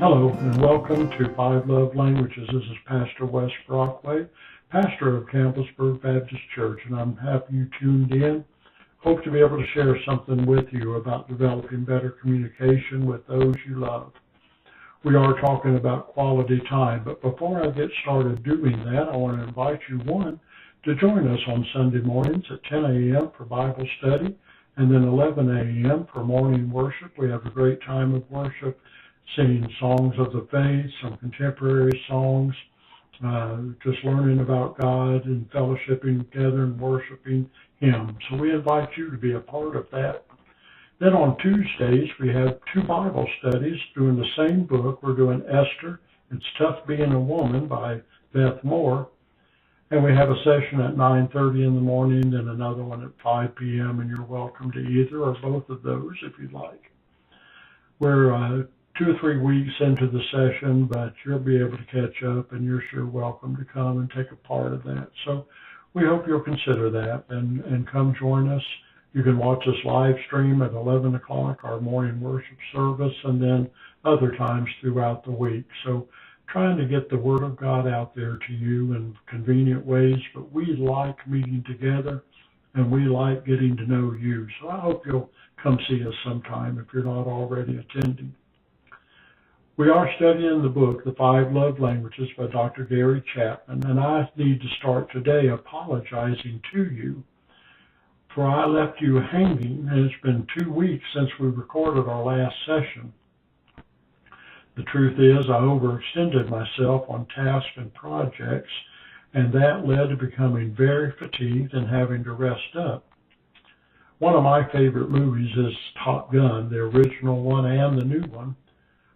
Hello and welcome to Five Love Languages. This is Pastor Wes Brockway, pastor of Campbellsburg Baptist Church, and I'm happy you tuned in. Hope to be able to share something with you about developing better communication with those you love. We are talking about quality time, but before I get started doing that, I want to invite you, to join us on Sunday mornings at 10 a.m. for Bible study and then 11 a.m. for morning worship. We have a great time of worship, singing songs of the faith, some contemporary songs, just learning about God and fellowshipping together and worshiping Him. So we invite you to be a part of that. Then on Tuesdays, we have two Bible studies doing the same book. We're doing Esther, It's Tough Being a Woman by Beth Moore. And we have a session at 9:30 in the morning and another one at 5 p.m. And you're welcome to either or both of those if you'd like. We're 2 or 3 weeks into the session, but you'll be able to catch up, and you're sure welcome to come and take a part of that. So we hope you'll consider that and come join us. You can watch us live stream at 11 o'clock, our morning worship service, and then other times throughout the week. So trying to get the Word of God out there to you in convenient ways, but we like meeting together, and we like getting to know you. So I hope you'll come see us sometime if you're not already attending. We are studying the book, The Five Love Languages by Dr. Gary Chapman, and I need to start today apologizing to you, for I left you hanging, and it's been 2 weeks since we recorded our last session. The truth is, I overextended myself on tasks and projects, and that led to becoming very fatigued and having to rest up. One of my favorite movies is Top Gun, the original one and the new one.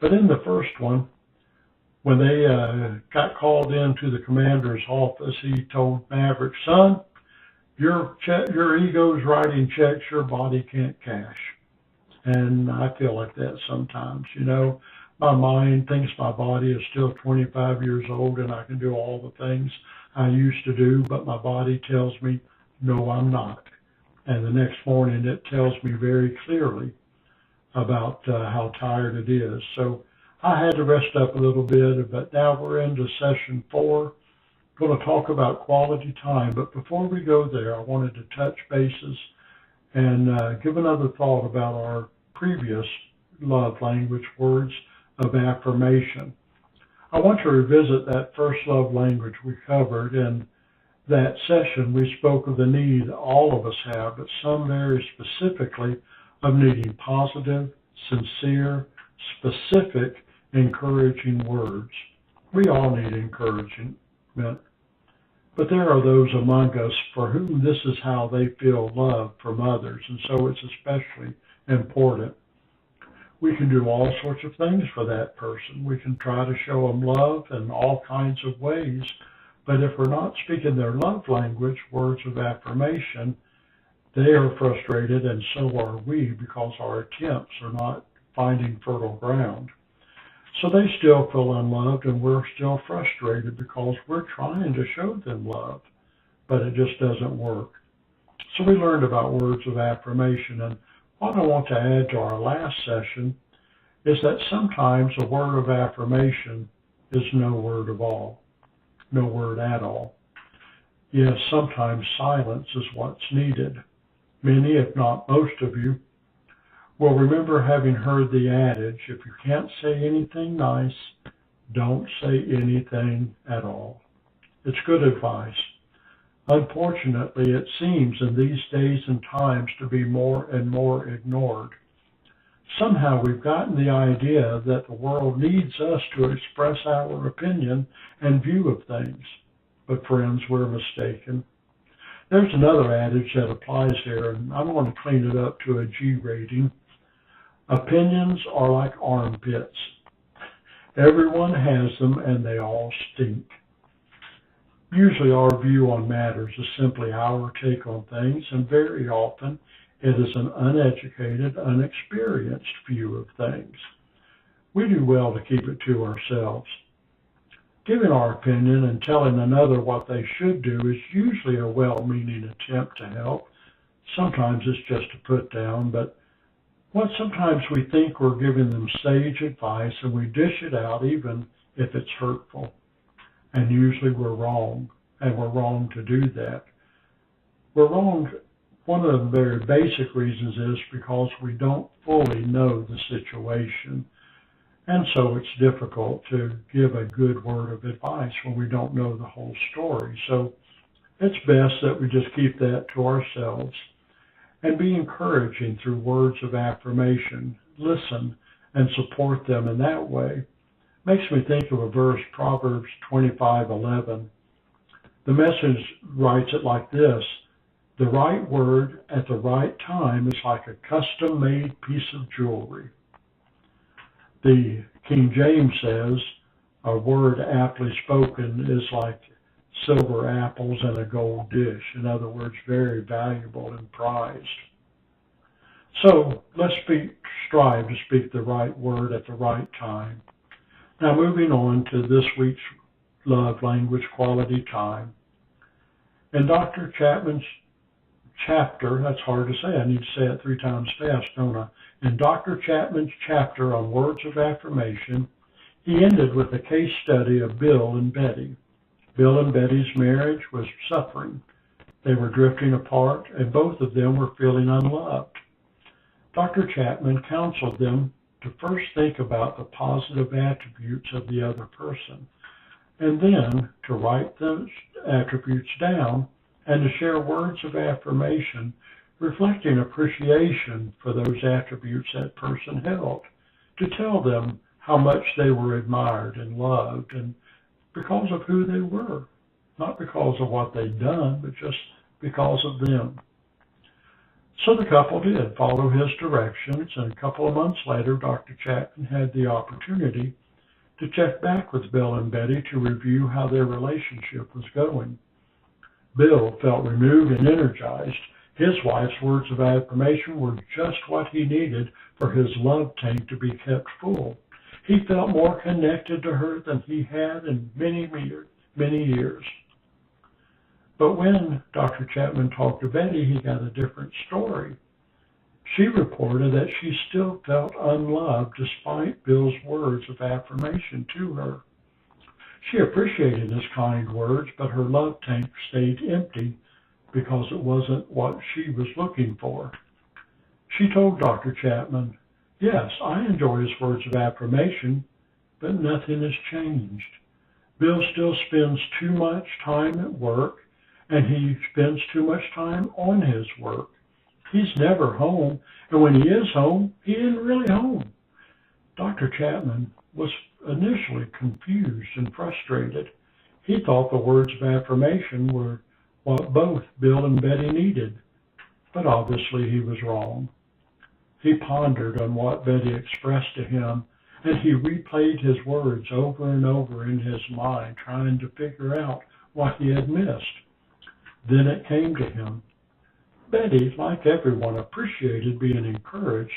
But in the first one, when they got called into the commander's office, he told Maverick, "Son, your ego's writing checks your body can't cash." And I feel like that sometimes. You know, my mind thinks my body is still 25 years old and I can do all the things I used to do, but my body tells me, no, I'm not. And the next morning it tells me very clearly about how tired it is. So I had to rest up a little bit, but now we're into session 4. Going to talk about quality time, but before we go there, I wanted to touch bases and give another thought about our previous love language, words of affirmation. I want to revisit that first love language we covered. In that session, we spoke of the need that all of us have, but some very specifically, of needing positive, sincere, specific, encouraging words. We all need encouragement, but there are those among us for whom this is how they feel love from others, and so it's especially important. We can do all sorts of things for that person. We can try to show them love in all kinds of ways, but if we're not speaking their love language, words of affirmation, they are frustrated, and so are we, because our attempts are not finding fertile ground. So they still feel unloved, and we're still frustrated because we're trying to show them love, but it just doesn't work. So we learned about words of affirmation, and what I want to add to our last session is that sometimes a word of affirmation is no word at all. Yes, sometimes silence is what's needed. Many, if not most of you, will remember having heard the adage, if you can't say anything nice, don't say anything at all. It's good advice. Unfortunately, it seems in these days and times to be more and more ignored. Somehow we've gotten the idea that the world needs us to express our opinion and view of things. But friends, we're mistaken. There's another adage that applies here, and I'm going to clean it up to a G rating. Opinions are like armpits. Everyone has them, and they all stink. Usually our view on matters is simply our take on things, and very often it is an uneducated, unexperienced view of things. We do well to keep it to ourselves. Giving our opinion and telling another what they should do is usually a well-meaning attempt to help. Sometimes it's just a put down, but Well, sometimes we think we're giving them sage advice and we dish it out even if it's hurtful. And usually we're wrong, and we're wrong to do that. We're wrong. One of the very basic reasons is because we don't fully know the situation. And so it's difficult to give a good word of advice when we don't know the whole story. So it's best that we just keep that to ourselves and be encouraging through words of affirmation. Listen and support them in that way. Makes me think of a verse, Proverbs 25:11. The Message writes it like this: the right word at the right time is like a custom-made piece of jewelry. The King James says, a word aptly spoken is like silver apples in a gold dish. In other words, very valuable and prized. So let's strive to speak the right word at the right time. Now moving on to this week's love language, quality time. In Dr. Chapman's chapter, that's hard to say, I need to say it 3 times fast, don't I? In Dr. Chapman's chapter on words of affirmation, he ended with a case study of Bill and Betty. Bill and Betty's marriage was suffering. They were drifting apart, and both of them were feeling unloved. Dr. Chapman counseled them to first think about the positive attributes of the other person, and then to write those attributes down and to share words of affirmation reflecting appreciation for those attributes that person held, to tell them how much they were admired and loved, and because of who they were, not because of what they'd done, but just because of them. So the couple did follow his directions, and a couple of months later, Dr. Chapman had the opportunity to check back with Bill and Betty to review how their relationship was going. Bill felt renewed and energized. His wife's words of affirmation were just what he needed for his love tank to be kept full. He felt more connected to her than he had in many years. But when Dr. Chapman talked to Betty, he got a different story. She reported that she still felt unloved despite Bill's words of affirmation to her. She appreciated his kind words, but her love tank stayed empty because it wasn't what she was looking for. She told Dr. Chapman, "Yes, I enjoy his words of affirmation, but nothing has changed. Bill still spends too much time at work, and he spends too much time on his work. He's never home, and when he is home, he isn't really home." Dr. Chapman was initially confused and frustrated. He thought the words of affirmation were what both Bill and Betty needed, but obviously he was wrong. He pondered on what Betty expressed to him, and he replayed his words over and over in his mind, trying to figure out what he had missed. Then it came to him. Betty, like everyone, appreciated being encouraged,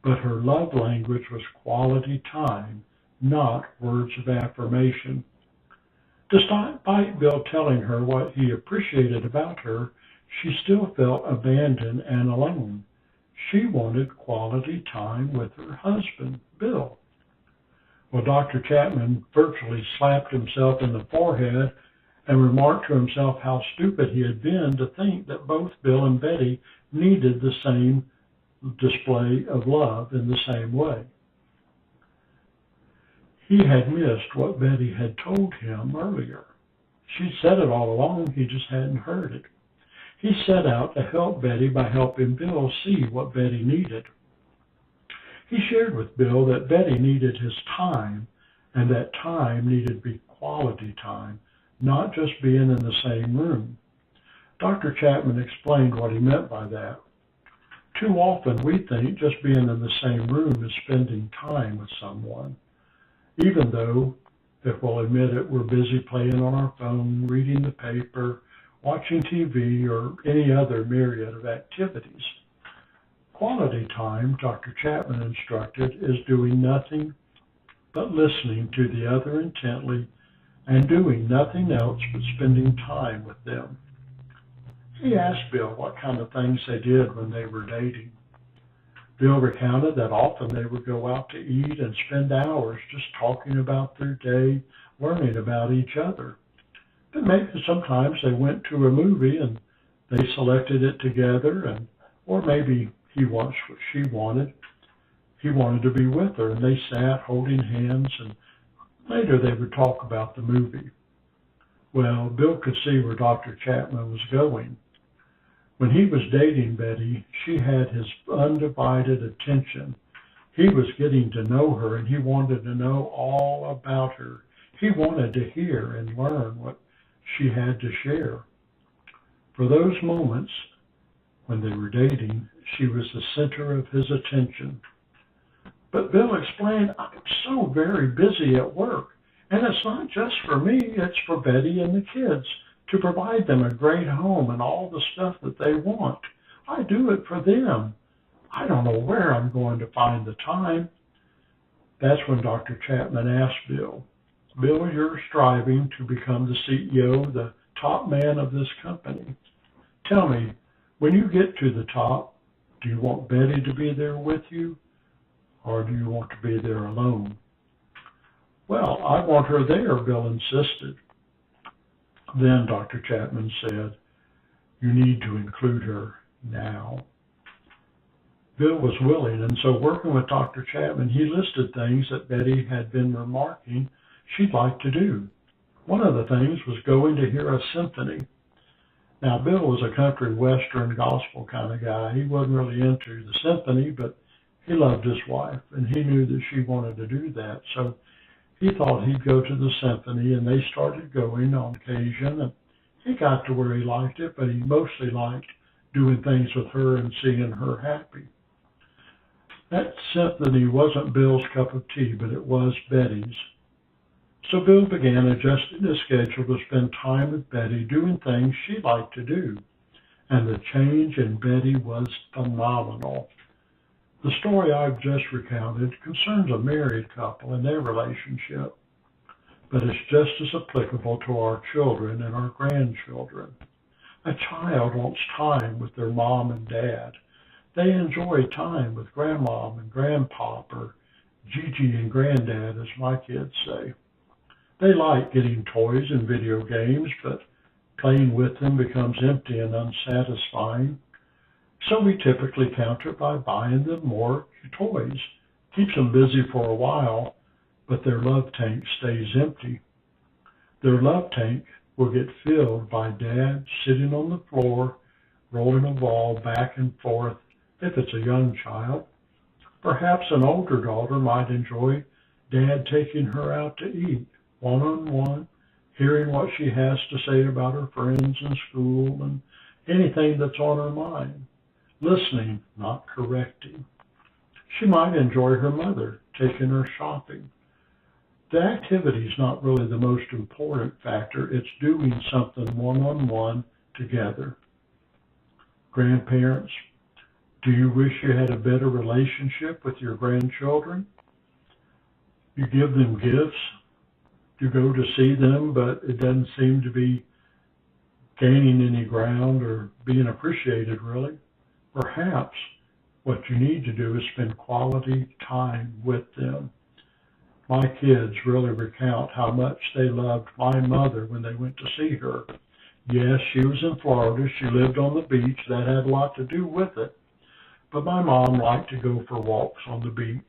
but her love language was quality time, not words of affirmation. Despite Bill telling her what he appreciated about her, she still felt abandoned and alone. She wanted quality time with her husband, Bill. Well, Dr. Chapman virtually slapped himself in the forehead and remarked to himself how stupid he had been to think that both Bill and Betty needed the same display of love in the same way. He had missed what Betty had told him earlier. She'd said it all along, he just hadn't heard it. He set out to help Betty by helping Bill see what Betty needed. He shared with Bill that Betty needed his time, and that time needed to be quality time, not just being in the same room. Dr. Chapman explained what he meant by that. Too often we think just being in the same room is spending time with someone, even though, if we'll admit it, we're busy playing on our phone, reading the paper, watching TV, or any other myriad of activities. Quality time, Dr. Chapman instructed, is doing nothing but listening to the other intently and doing nothing else but spending time with them. He asked Bill what kind of things they did when they were dating. Bill recounted that often they would go out to eat and spend hours just talking about their day, learning about each other. But maybe sometimes they went to a movie and they selected it together, or maybe he watched what she wanted. He wanted to be with her, and they sat holding hands, and later they would talk about the movie. Well, Bill could see where Dr. Chapman was going. When he was dating Betty, she had his undivided attention. He was getting to know her, and he wanted to know all about her. He wanted to hear and learn what she had to share. For those moments when they were dating, she was the center of his attention. But Bill explained, I'm so very busy at work, and it's not just for me, it's for Betty and the kids, to provide them a great home and all the stuff that they want. I do it for them. I don't know where I'm going to find the time. That's when Dr. Chapman asked Bill, Bill, you're striving to become the CEO, the top man of this company. Tell me, when you get to the top, do you want Betty to be there with you, or do you want to be there alone? Well, I want her there, Bill insisted. Then Dr. Chapman said, you need to include her now. Bill was willing, and so working with Dr. Chapman, he listed things that Betty had been remarking she'd like to do. One of the things was going to hear a symphony. Now, Bill was a country western gospel kind of guy. He wasn't really into the symphony, but he loved his wife, and he knew that she wanted to do that. So he thought he'd go to the symphony, and they started going on occasion, and he got to where he liked it, but he mostly liked doing things with her and seeing her happy. That symphony wasn't Bill's cup of tea, but it was Betty's. So Bill began adjusting his schedule to spend time with Betty doing things she liked to do, and the change in Betty was phenomenal. The story I've just recounted concerns a married couple and their relationship, but it's just as applicable to our children and our grandchildren. A child wants time with their mom and dad. They enjoy time with grandmom and grandpop, or Gigi and granddad, as my kids say. They like getting toys and video games, but playing with them becomes empty and unsatisfying. So we typically counter by buying them more toys. Keeps them busy for a while, but their love tank stays empty. Their love tank will get filled by dad sitting on the floor, rolling a ball back and forth if it's a young child. Perhaps an older daughter might enjoy dad taking her out to eat, one-on-one, hearing what she has to say about her friends in school and anything that's on her mind. Listening, not correcting. She might enjoy her mother taking her shopping. The activity is not really the most important factor. It's doing something one-on-one together. Grandparents, do you wish you had a better relationship with your grandchildren? You give them gifts. You go to see them, but it doesn't seem to be gaining any ground or being appreciated, really. Perhaps what you need to do is spend quality time with them. My kids really recount how much they loved my mother when they went to see her. Yes, she was in Florida. She lived on the beach. That had a lot to do with it. But my mom liked to go for walks on the beach.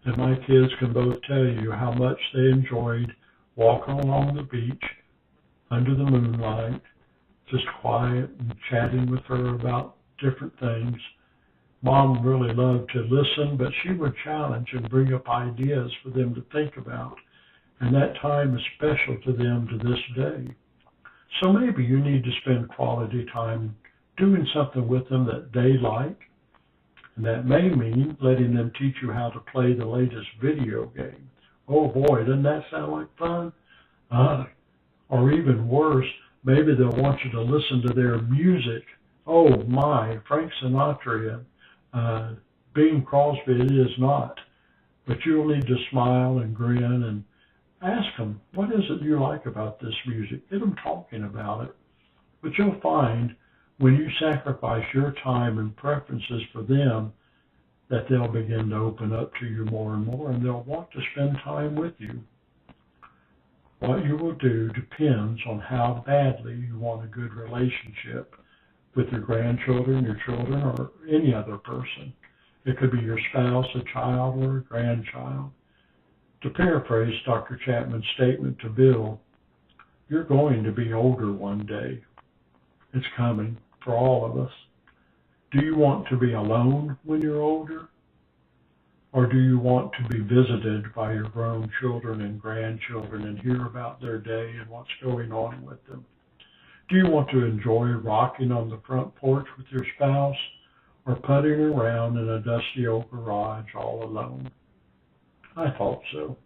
And my kids can both tell you how much they enjoyed walking along the beach under the moonlight, just quiet and chatting with her about different things. Mom really loved to listen, but she would challenge and bring up ideas for them to think about. And that time is special to them to this day. So maybe you need to spend quality time doing something with them that they like. And that may mean letting them teach you how to play the latest video game. Oh boy, doesn't that sound like fun? Or even worse, maybe they'll want you to listen to their music. Oh my, Frank Sinatra and Bing Crosby, it is not. But you'll need to smile and grin and ask them, what is it you like about this music? Get them talking about it. But you'll find when you sacrifice your time and preferences for them, that they'll begin to open up to you more and more, and they'll want to spend time with you. What you will do depends on how badly you want a good relationship with your grandchildren, your children, or any other person. It could be your spouse, a child, or a grandchild. To paraphrase Dr. Chapman's statement to Bill, you're going to be older one day. It's coming for all of us. Do you want to be alone when you're older? Or do you want to be visited by your grown children and grandchildren and hear about their day and what's going on with them? Do you want to enjoy rocking on the front porch with your spouse or putting around in a dusty old garage all alone? I thought so.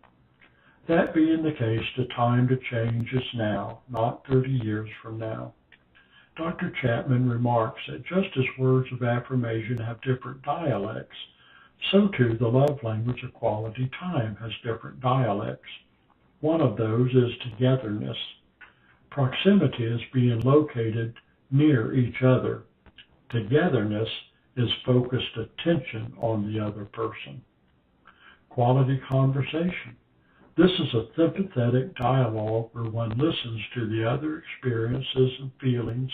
That being the case, the time to change is now, not 30 years from now. Dr. Chapman remarks that just as words of affirmation have different dialects, so too the love language of quality time has different dialects. One of those is togetherness. Proximity is being located near each other. Togetherness is focused attention on the other person. Quality conversation. This is a sympathetic dialogue where one listens to the other experiences and feelings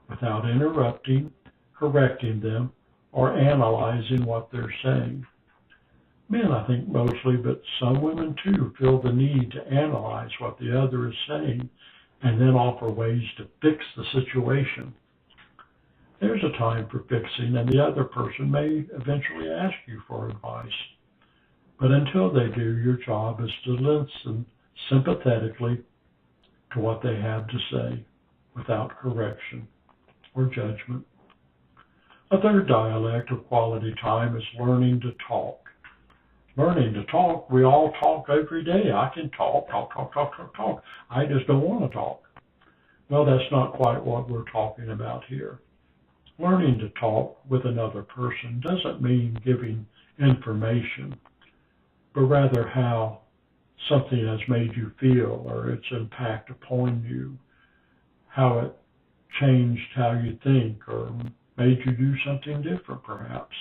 without interrupting, correcting them, or analyzing what they're saying. Men, I think mostly, but some women too, feel the need to analyze what the other is saying and then offer ways to fix the situation. There's a time for fixing, and the other person may eventually ask you for advice. But until they do, your job is to listen sympathetically to what they have to say without correction or judgment. A third dialect of quality time is learning to talk. Learning to talk, we all talk every day. I can talk. I just don't want to talk. Well, that's not quite what we're talking about here. Learning to talk with another person doesn't mean giving information, but rather how something has made you feel or its impact upon you, how it changed how you think or made you do something different perhaps.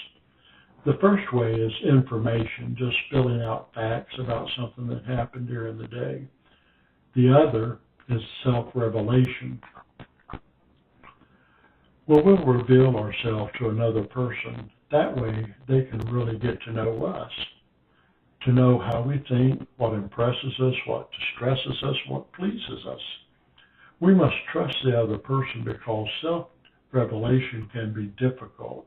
The first way is information, just spilling out facts about something that happened during the day. The other is self-revelation. Well, we'll reveal ourselves to another person. That way they can really get to know us, to know how we think, what impresses us, what distresses us, what pleases us. We must trust the other person because self-revelation can be difficult.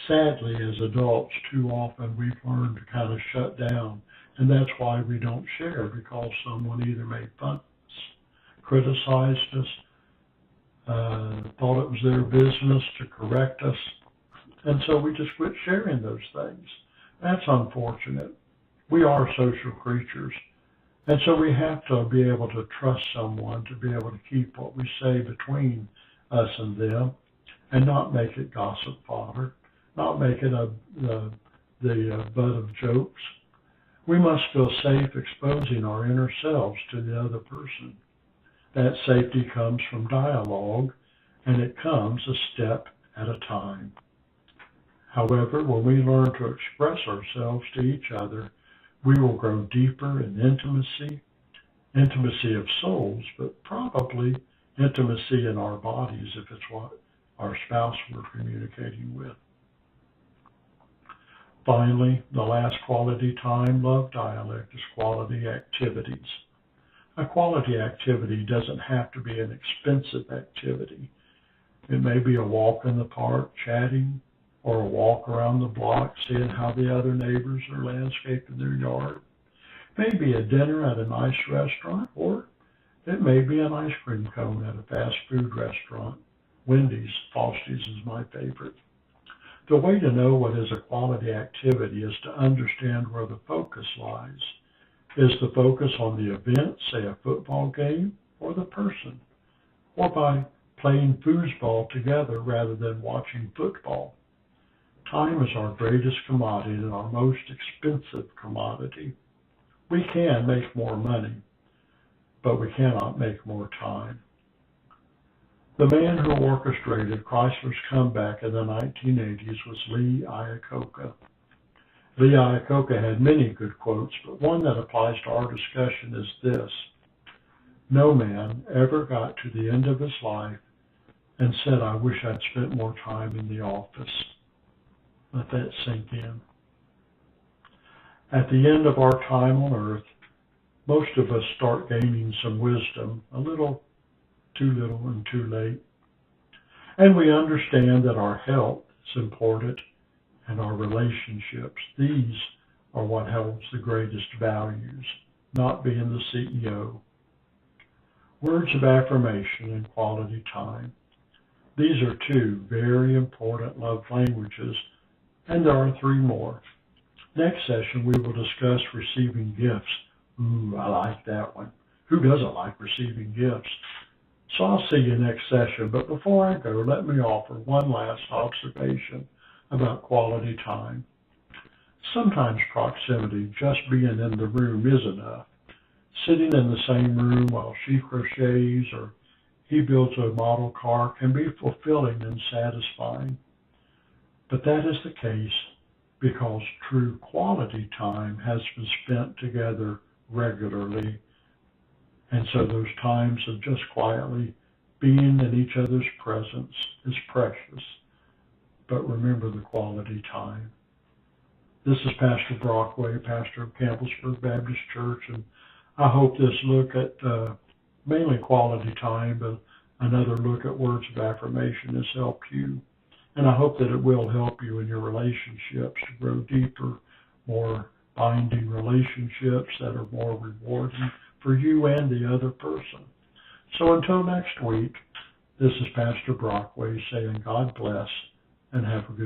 Sadly, as adults, too often we've learned to kind of shut down, and that's why we don't share, because someone either made fun of us, criticized us, thought it was their business to correct us, and so we just quit sharing those things. That's unfortunate. We are social creatures, and so we have to be able to trust someone to be able to keep what we say between us and them and not make it gossip fodder, not make it the butt of jokes. We must feel safe exposing our inner selves to the other person. That safety comes from dialogue, and it comes a step at a time. However, when we learn to express ourselves to each other, we will grow deeper in intimacy of souls, but probably intimacy in our bodies if it's what our spouse we're communicating with. Finally, the last quality time love dialect is quality activities. A quality activity doesn't have to be an expensive activity. It may be a walk in the park, chatting, or a walk around the block, seeing how the other neighbors are landscaping their yard. Maybe a dinner at a nice restaurant, or it may be an ice cream cone at a fast food restaurant. Wendy's, Foster's is my favorite. The way to know what is a quality activity is to understand where the focus lies. Is the focus on the event, say a football game, or the person? Or by playing foosball together rather than watching football? Time is our greatest commodity and our most expensive commodity. We can make more money, but we cannot make more time. The man who orchestrated Chrysler's comeback in the 1980s was Lee Iacocca. Lee Iacocca had many good quotes, but one that applies to our discussion is this: no man ever got to the end of his life and said, I wish I'd spent more time in the office. Let that sink in. At the end of our time on earth, most of us start gaining some wisdom, a little too little and too late. And we understand that our health is important and our relationships. These are what holds the greatest values, not being the CEO. Words of affirmation and quality time. These are two very important love languages, and there are three more. Next session, we will discuss receiving gifts. Ooh, I like that one. Who doesn't like receiving gifts? So I'll see you next session, but before I go, let me offer one last observation about quality time. Sometimes proximity, just being in the room, is enough. Sitting in the same room while she crochets or he builds a model car can be fulfilling and satisfying. But that is the case because true quality time has been spent together regularly. And so those times of just quietly being in each other's presence is precious. But remember the quality time. This is Pastor Brockway, pastor of Campbellsburg Baptist Church, and I hope this look at mainly quality time, but another look at words of affirmation has helped you. And I hope that it will help you in your relationships to grow deeper, more binding relationships that are more rewarding for you and the other person. So until next week, this is Pastor Brockway saying God bless and have a good